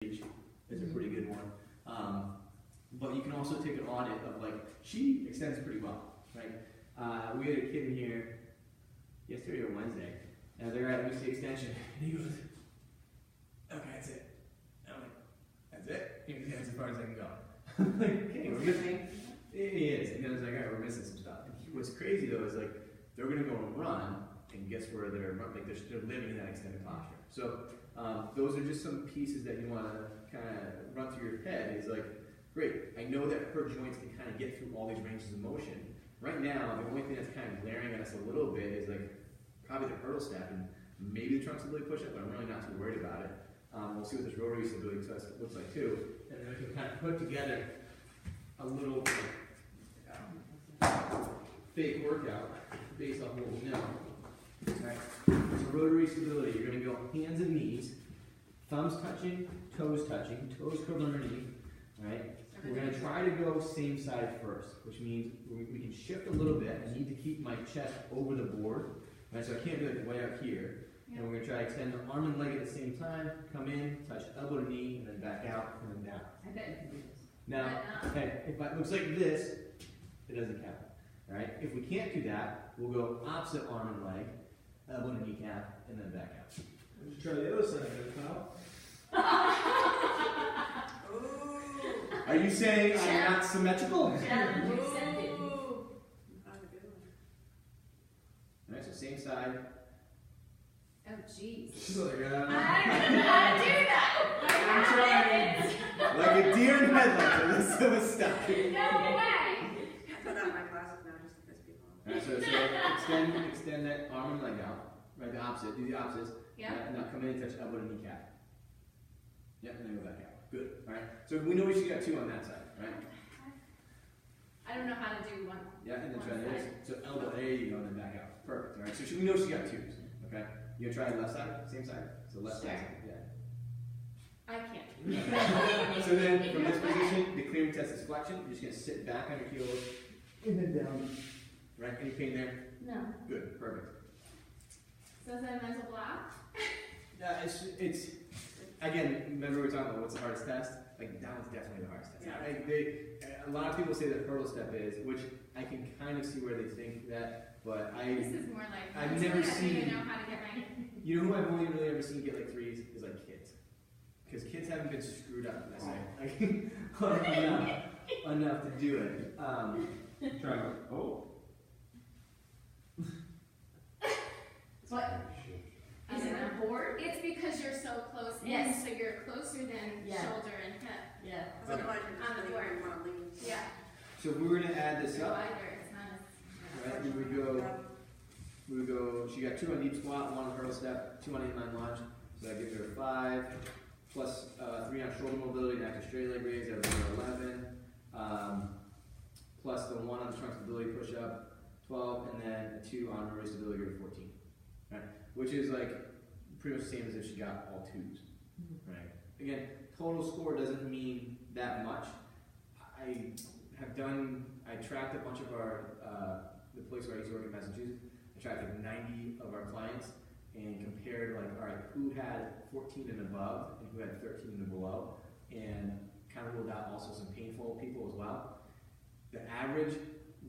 is a pretty good one. But you can also take an audit of like, she extends pretty well, right? We had a kid in here yesterday or Wednesday, and I was like, all right, let me see extension. And he goes, okay, that's it. And I'm like, that's it? He goes, yeah, that's as far as I can go. I'm like, okay, we're missing. He is. And then I was like, all right, we're missing some stuff. And what's crazy though is like, they're going to go and run, and guess where they're living in that extended posture. So those are just some pieces that you want to kind of run through your head. Is like, great, I know that her joints can kind of get through all these ranges of motion. Right now, the only thing that's kind of glaring at us a little bit is like probably the hurdle step and maybe the trunk stability push-up, but I'm really not too worried about it. We'll see what this rotary stability test looks like too, and then we can kind of put together a little fake workout based off what we know. Alright, so rotary stability, you're going to go hands and knees, thumbs touching, toes curled underneath. Alright, we're going to try to go same side first, which means we can shift a little bit. I need to keep my chest over the board. Right, so I can't be like way up here. And we're going to try to extend the arm and leg at the same time, come in, touch elbow to knee, and then back out, and then down. I bet you can do this. Now, okay, if it looks like this, it doesn't count. Alright, if we can't do that, we'll go opposite arm and leg, elbow to kneecap, and then back out. Let's try the other side of it, pal. Are you saying I'm not symmetrical? Challenge accepted. Alright, so same side. Oh, jeez. She's like, I don't know how to do that. I'm trying. Like a deer in headlights, so it's stuck. No way. I put that in my classes now just to piss people off. Alright, so extend that arm and leg out. Right, the opposite. Do the opposites. Yeah. And now come in and touch elbow to kneecap. Yep, and then go back out. Good. Alright. So we know we should get 2 on that side, right? I don't know how to do one. Yeah, and then try One this. side. So elbow, there you go, and then back out. Perfect. Alright. So we know she got 2s. Okay? You gonna try the left side? Same side? So left Sure. side. Yeah. I can't. So then from this position, the clearing test is flexion. You're just gonna sit back on your heels and then down. Right? Any pain there? No. Good. Perfect. So is that a mental block? Yeah, it's again, remember we were talking about what's the hardest test? Like that one's definitely the hardest test. Yeah. A lot of people say that hurdle step is, which I can kind of see where they think that, but This is more like I've never I don't seen. even know how to get my. You know who I've only really ever seen get like 3s is like kids, because kids haven't been screwed up enough to do it. Try to oh. What? Is it a board? It's because you're so close in, so you're closer than shoulder and hip. Yeah. Otherwise, you're On just the like, board. you want to lean. Yeah. So if we were gonna add this So up, either it's not as. right, we would go. She got 2 on deep squat, 1 on hurdle step, 2 on inline lunge. So that gives her 5, plus 3 on shoulder mobility and active straight leg raise. That would give her 11. Plus the 1 on trunk stability push up, 12, and then a 2 on rotary stability, give her 14. Right, which is like pretty much the same as if she got all 2s. Right. Again, total score doesn't mean that much. I tracked a bunch of our, the place where I used to work in Massachusetts. I tracked like 90 of our clients and compared like, all right, who had 14 and above and who had 13 and below, and kind of ruled out also some painful people as well. The average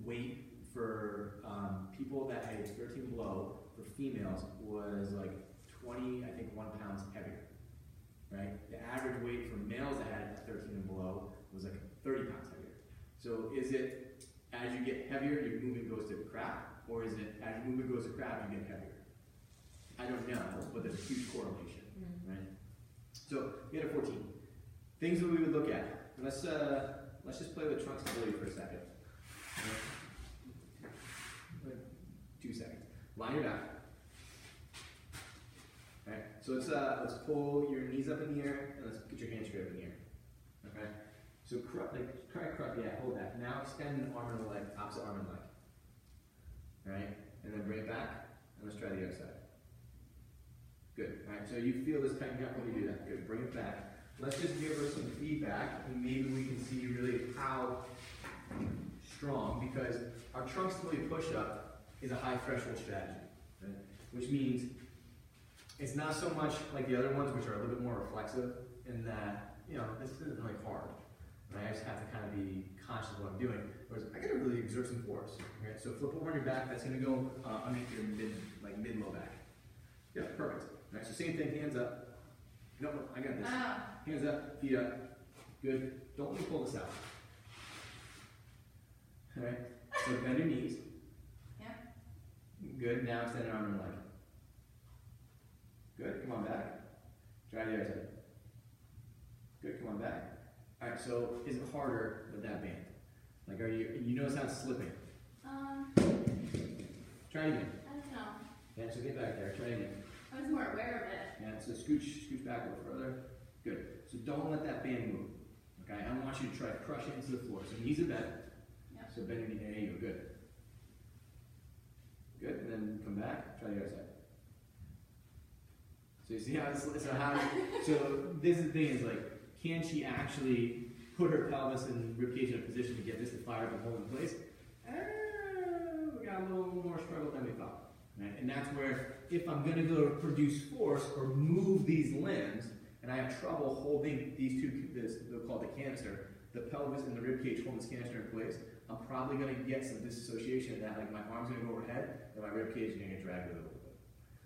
weight for people that had 13 and below for females was like 20, I think 1 pound heavier. Right? The average weight for males that had 13 and below was like 30 pounds heavier. So is it as you get heavier, your movement goes to crap, or is it as your movement goes to crap, you get heavier? I don't know, but there's a huge correlation, right? So we had a 14. Things that we would look at. Let's just play with trunk stability for a second. 2 seconds. Line your back. Alright, so let's pull your knees up in the air and let's get your hands straight up in the air. Okay? So hold that. Now extend an arm and a leg, opposite arm and leg. Alright? And then bring it back, and let's try the other side. Good. Alright, so you feel this tightening up when you do that. Good. Bring it back. Let's just give her some feedback, and maybe we can see really how strong, because our trunk stability push-up is a high threshold strategy, right? Which means it's not so much like the other ones, which are a little bit more reflexive in that, you know, this isn't really hard. Right? I just have to kind of be conscious of what I'm doing. Whereas I gotta really exert some force. Right? So flip over on your back, that's gonna go underneath your mid-low back. Yeah, perfect. Right, so same thing, hands up. No, I got this. Hands up, feet up. Good. Don't let me pull this out. Alright, so bend your knees. Yeah. Good, now extend your arm and leg. Good, come on back. Try the other side. Good, come on back. Alright, so is it harder with that band? Like, you notice how it's slipping? Try it again. I don't know. Yeah, so get back there, try it again. I was more aware of it. Yeah, so scooch back a little further. Good. So don't let that band move. Okay, I don't want you to try to crush it into the floor. So knees are bent. Yep. So bend your knee. There you go. Good. Good. And then come back. Try the other side. So you see how this? So this is the thing is like, can she actually put her pelvis and ribcage in a position to get this to fire up and hold in place? We got a little more struggle than we thought. Right? And that's where, if I'm going to go to produce force or move these limbs, and I have trouble holding these two, they'll call it the canister, the pelvis and the ribcage hold this canister in place, I'm probably going to get some disassociation of that, like my arm's going to go overhead, and my ribcage is going to get dragged a little bit.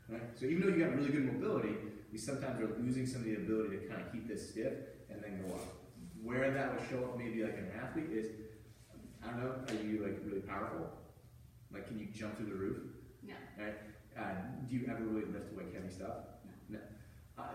Right? So even though you got really good mobility, we sometimes are losing some of the ability to kind of keep this stiff and then go up. Where that would show up maybe like an athlete is, I don't know, are you like really powerful? Like, can you jump through the roof? No. Right? Do you ever really lift like heavy stuff? No.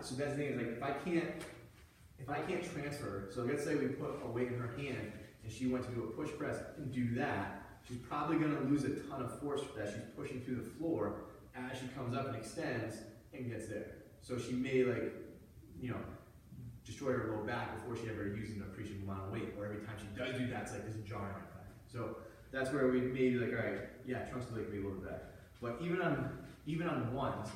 So that's the thing is like if I can't transfer. So let's say we put a weight in her hand and she went to do a push press and do that. She's probably going to lose a ton of force that she's pushing through the floor as she comes up and extends and gets there. So she may like, you know, destroy her low back before she ever uses an appreciable amount of weight. Or every time she does do that, it's like this jarring effect. So that's where we maybe like, all right, yeah, trunks of the leg can be a little bit back. But even on ones,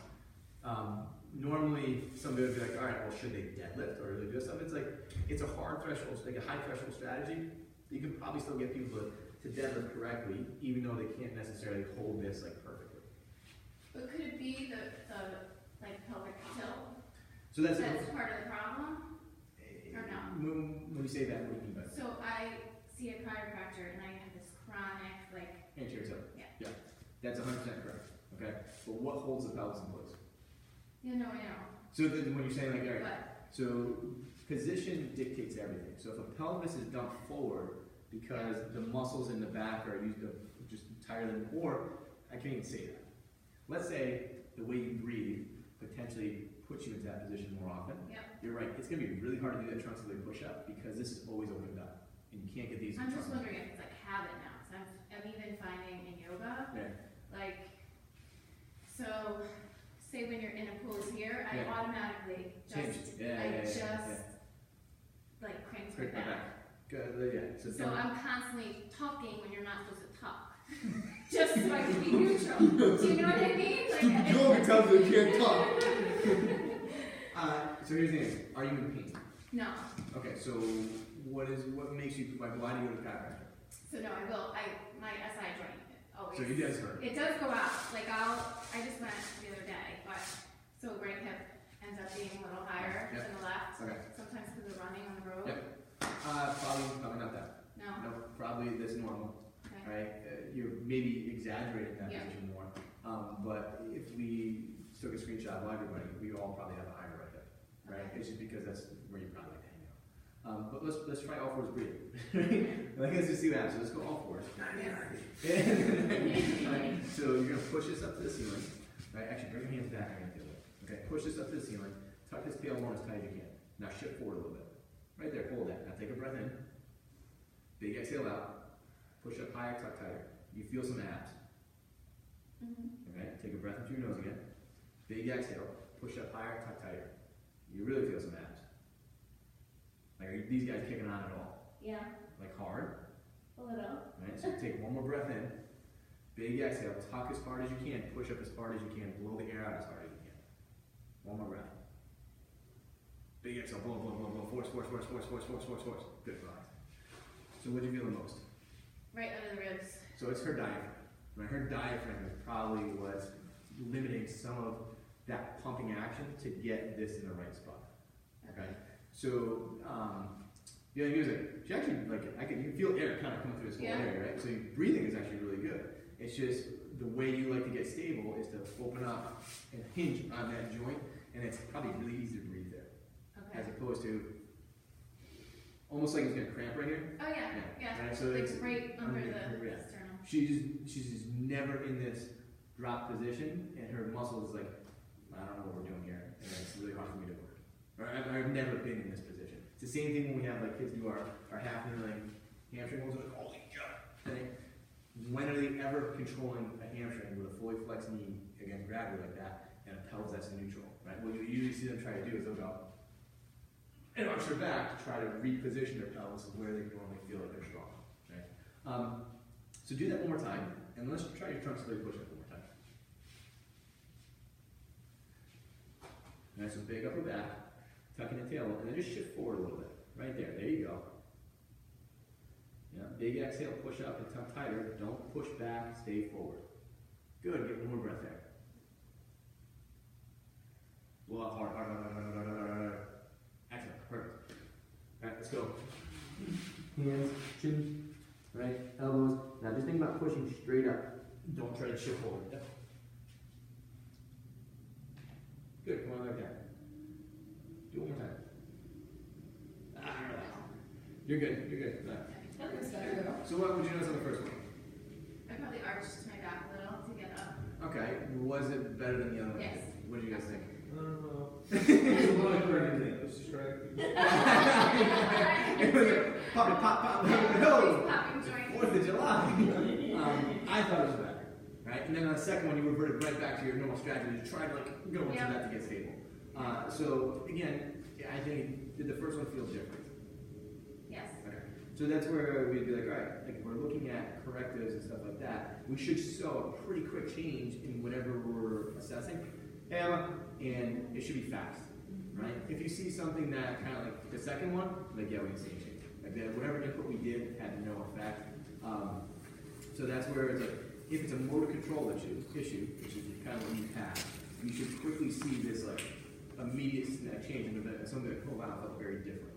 normally somebody would be like, all right, well, should they deadlift or really do stuff? It's like, it's a hard threshold, like a high threshold strategy. You can probably still get people to deadlift correctly, even though they can't necessarily hold this like perfectly. But could it be the like pelvic tilt? So that's part of the problem? Or no? When you say that, what do you mean by that? So I see a chiropractor and I have this chronic like Anterior tilt. Yeah. That's 100% correct. Okay. But what holds the pelvis in place? Yeah, no, I know. So when you're saying like, all right, But so position dictates everything. So if a pelvis is dumped forward because the muscles in the back are used to just tighter than, or I can't even say that. Let's say the way you breathe potentially puts you into that position more often. yeah. You're right. It's going to be really hard to do that trunks of the leg push-up because this is always opened up, and you can't get these. I'm just wondering if it's like habit now. Because I'm even finding in yoga, like, so say when you're in a pose here, I automatically just, like crank my back. Good, yeah. So I'm constantly talking when you're not supposed to talk. Just so I can be neutral. Do you know what I mean? Like, Stupid yoga tells you you can't talk. So here's the thing. Are you in pain? No. Okay, so what makes you, why do you go to the chiropractor? So no, my SI joint always. So it does hurt. It does go out. Like I just went the other day, but so right hip ends up being a little higher than the left. Okay. Sometimes because of running on the road. Yep. Probably not that. No. Probably that's normal. Okay. Right? You're maybe exaggerating that position more. But if we took a screenshot of everybody, we all probably have a higher right hip. Right? Okay. It's just because that's where you probably like to hang out. But let's try all fours breathing. Let's just see what happens. So let's go all fours. Right? So you're gonna push this up to the ceiling. Right? Actually, bring your hands back. I'm gonna feel it. Okay. Push this up to the ceiling. Tuck this tailbone as tight as you can. Now shift forward a little bit. Right there. Hold that. Now take a breath in. Big exhale out. Push up higher. Tuck tighter. You feel some abs. Okay. Take a breath into your nose again. Big exhale. Push up higher. Tuck tighter. You really feel some abs. Like, are these guys kicking on at all? Yeah. Like hard? A little. Right? So take one more breath in. Big exhale. Tuck as hard as you can. Push up as hard as you can. Blow the air out as hard as you can. One more breath. Big exhale. Blow, blow, blow, blow. Force, force, force, force, force, force, force, force. Good. Relax. So what do you feel the most? Right under the ribs. So it's her diaphragm. Right? Her diaphragm is probably what's limiting some of that pumping action to get this in the right spot. Okay? So, the idea is like, she actually, like, you can feel air kind of coming through this whole Yeah. area, right? So your breathing is actually really good. It's just the way you like to get stable is to open up and hinge on that joint, and it's probably really easy to breathe there. Okay. As opposed to almost like it's gonna cramp right here. Oh yeah, yeah. Right, so Like it's right under the yeah. sternum. She's just never in this drop position, and her muscle is like, I don't know what we're doing here, and it's really hard for me to work. Or I've never been in this position. It's the same thing when we have like kids do our half kneeling hamstring ones. Like, holy God! When are they ever controlling a hamstring with a fully flexed knee against gravity like that, and a pelvis that's neutral, right? What you usually see them try to do is they'll go and arch their back to try to reposition their pelvis where they normally feel like they're strong, right? So do that one more time, and let's try your trunk split push-up one more time. Nice and big upper back, tucking the tail, and then just shift forward a little bit. Right there, there you go. Yeah, big exhale, push up and tuck tighter. Don't push back, stay forward. Good, get one more breath there. Blow out hard, hard, hard, hard, hard, hard, hard, hard. Excellent, perfect. All right, let's go. Hands, chin, right, elbows. Now just think about pushing straight up. Don't try to shift forward. Yep. Good, come on like that. Do it one more time. You're good, you're good. Right. That looks better though. So what would you notice on the first one? I probably arched my back a little to get up. Okay, was it better than the other one? Yes. What do you guys think? I don't know. It's a lot of anything. Let's just try it. It was like, pop, pop, pop, no! Popping joint. 4th of July. I thought it was better, right? And then on the second one, you reverted right back to your normal strategy to try to like go into that to get stable. So again, I think, did the first one feel different? Yes. Okay. So that's where we'd be like, all right, like if we're looking at correctives and stuff like that, we should show a pretty quick change in whatever we're assessing. And it should be fast, right? If you see something that kind of like the second one, like yeah, we can see a change. Like that, whatever input we did had no effect. So that's where it's like, if it's a motor control issue, which is kind of what you have, you should quickly see this like immediate change in the something that oh wow, felt very different,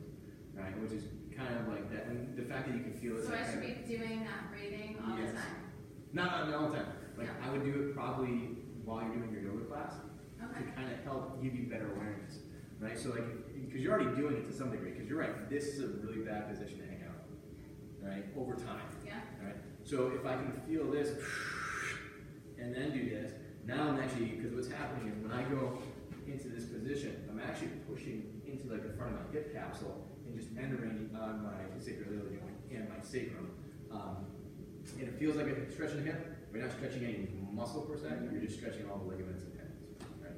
right? Which is kind of like that, and the fact that you can feel it. So I should be doing that breathing all the time? Not all the time. Like No. I would do it probably while you're doing your yoga class Okay. to kind of help give you better awareness, right? So like, because you're already doing it to some degree, because you're right, this is a really bad position to hang out, right? Over time, Yeah. right? So if I can feel this, and then do this, now I'm actually, because what's happening is when I go into this position, I'm actually pushing into like the front of my hip capsule and just entering on my sacroiliac joint and my sacrum. And it feels like a stretching the hip. You're not stretching any muscle per se, you're just stretching all the ligaments and tendons, right?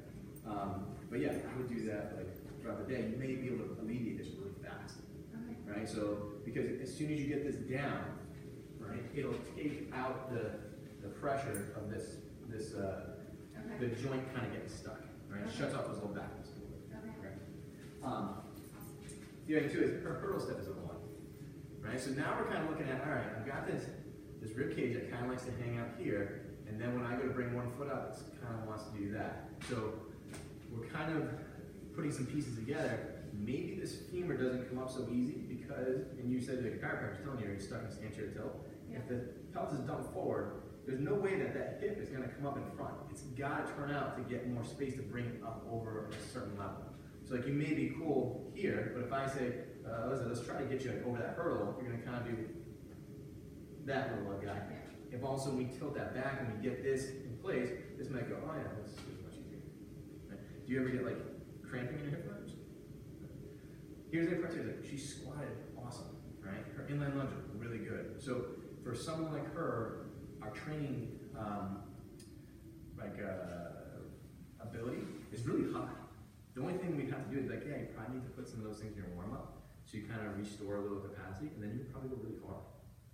But yeah, I would do that like throughout the day. You may be able to alleviate this really fast, Okay. right? So, because as soon as you get this down, right, it'll take out the pressure of this the Okay. joint kind of getting stuck, right? It shuts off those little back muscles. Okay. The other too is her hurdle step is a one, right? So now we're kind of looking at, all right, I've got this rib cage that kind of likes to hang out here, and then when I go to bring one foot up, it kind of wants to do that. So we're kind of putting some pieces together. Maybe this femur doesn't come up so easy because, and you said the chiropractor's telling you you're stuck in anterior tilt. Yeah. If the pelvis is dumped forward, there's no way that hip is going to come up in front. It's got to turn out to get more space to bring it up over a certain level. So like you may be cool here, but if I say, let's try to get you over that hurdle, you're going to kind of do that little guy. Yeah. If also we tilt that back and we get this in place, this might go, oh yeah, this is much easier. Right? Do you ever get like cramping in your hip flexors? Here's the part too, like she squatted awesome, right? Her inline lunge is really good. So for someone like her, our training ability is really high. The only thing we'd have to do is like, yeah, you probably need to put some of those things in your warm up, so you kind of restore a little capacity, and then you probably go really far,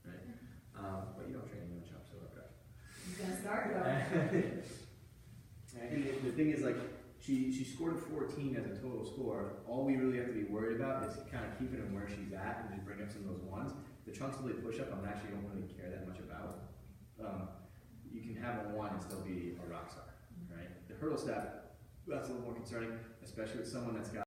right? But you don't train in lunch up, so okay. You gotta start though. And the thing is, like, she scored a 14 as a total score. All we really have to be worried about is kind of keeping her where she's at and just bring up some of those ones. The trunk split push up, I actually don't really care that much about. You can have a 1 and still be a rock star, right? The hurdle step, that's a little more concerning, especially with someone that's got